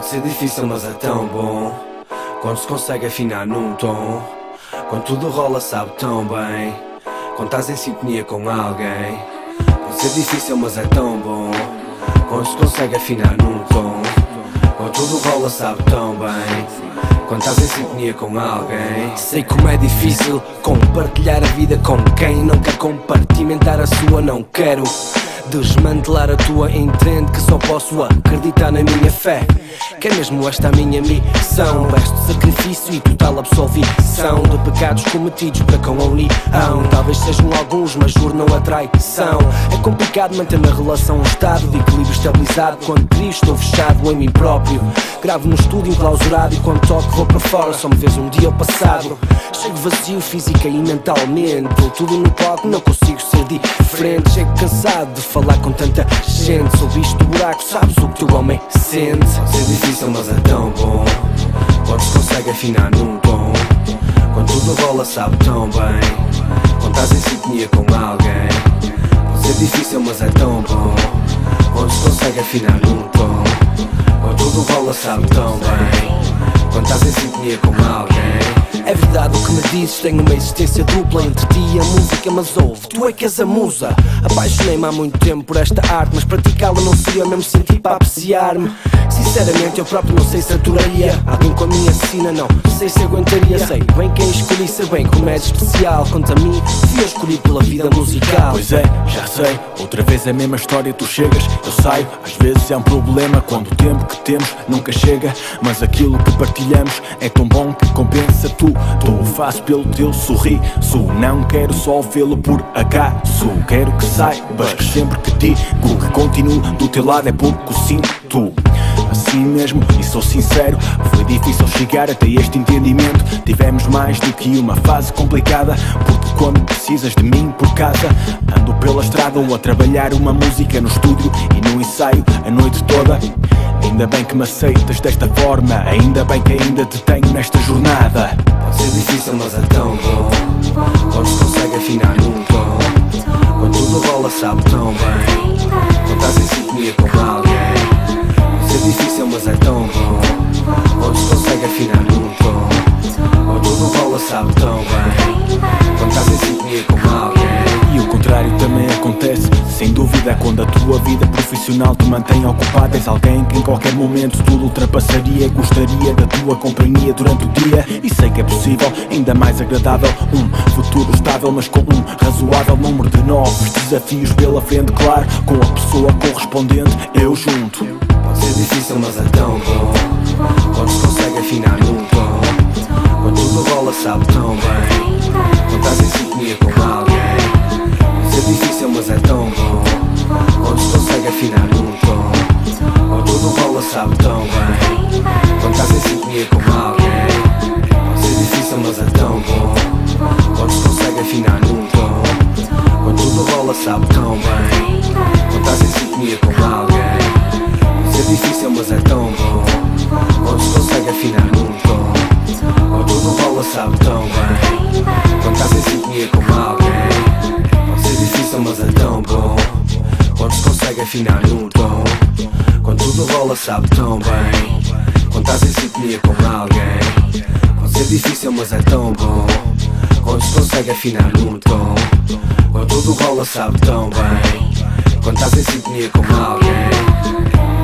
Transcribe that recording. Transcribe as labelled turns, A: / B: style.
A: Pode ser difícil, mas é tão bom quando se consegue afinar num tom. Quando tudo rola, sabe tão bem quando estás em sintonia com alguém. Pode ser difícil, mas é tão bom quando se consegue afinar num tom. Quando tudo rola, sabe tão bem quando estás em sintonia com alguém. Sei como é difícil compartilhar a vida com quem não quer compartimentar a sua. Não quero desmantelar a tua, entende que só posso acreditar na minha fé. Que é mesmo esta a minha missão, resto de sacrifício e total absolvição de pecados cometidos para com a união. Talvez sejam alguns, mas juro não a traição. É complicado manter na relação um estado de equilíbrio estabilizado quando crio, estou fechado em mim próprio. Gravo no estúdio enclausurado e quando toco vou para fora, só me vês um dia ao passado. Chego vazio física e mentalmente, vou tudo no palco, não consigo ser diferente. Chego cansado de falar com tanta gente, sou bicho do buraco, sabes o que o homem sente. Pode ser difícil, mas é tão bom quando se consegue afinar num tom. Quando tudo rola, sabe tão bem quando estás em sintonia com alguém. Pode ser difícil, mas é tão bom quando se consegue afinar num tom. Quando tudo rola, sabe tão bem quando estás em sintonia com alguém. É verdade o que me dizes, tenho uma existência dupla entre ti e a música, mas ouve, tu é que és a musa. Apaixonei-me há muito tempo por esta arte, mas praticá-la não seria o mesmo sentir para apreciar-me. Sinceramente eu próprio não sei se aturaria alguém com a minha sina, não sei se aguentaria. Sei bem quem escolhi, sei bem como és especial. Quanto a mim, fui eu escolhido pela vida musical.
B: Pois é, já sei, outra vez a mesma história, tu chegas, eu saio. Às vezes é um problema quando o tempo que temos nunca chega, mas aquilo que partilhamos é tão bom que compensa tudo. Faço pelo teu sorriso, não quero só vê-lo por acaso. Quero que saibas que sempre que digo que continuo do teu lado é porque o sinto assim mesmo, e sou sincero, foi difícil chegar até este entendimento. Tivemos mais do que uma fase complicada, porque quando precisas de mim por casa, ando pela estrada ou a trabalhar uma música no estúdio e no ensaio a noite toda. Ainda bem que me aceitas desta forma, ainda bem que ainda te tenho nesta jornada.
A: Pode ser difícil, mas é tão bom quando se consegue afinar num tom. Quando tudo rola, sabe tão bem quando estás em sintonia com alguém. Pode ser difícil, mas é tão bom quando se consegue afinar num tom. Quando tudo rola, sabe tão bem quando estás em sintonia com alguém.
B: E o contrário também acontece, sem dúvida, quando a tua vida profissional te mantém ocupado. És alguém que em qualquer momento tudo ultrapassaria. Gostaria da tua companhia durante o dia, e sei que é possível, ainda mais agradável, um futuro estável, mas com um razoável número de novos desafios pela frente, claro, com a pessoa correspondente, eu junto.
A: Pode ser difícil, mas é tão bom quando se consegue afinar num tom. Quando tudo rola, sabe tão bem quando estás em sintonia com alguém. Pode ser difícil, mas é tão bom quando se consegue afinar num tom. Quando tudo rola, sabe tão bem quando estás em sintonia com alguém. Pode ser difícil, mas é tão bom quando se consegue afinar num tom. Quando tudo rola, sabe tão bem quando estás em sintonia com alguém. Pode ser difícil, mas é tão bom quando se consegue afinar num tom. Quando tudo rola, sabe tão bem quando estás em sintonia com alguém. Pode ser difícil, mas é tão bom quando se consegue afinar num tom. Quando tudo rola, sabe tão bem quando estás em sintonia com alguém. Pode ser difícil, mas é tão bom quando se consegue afinar num tom. Quando tudo rola, sabe tão bem quando estás em sintonia com alguém.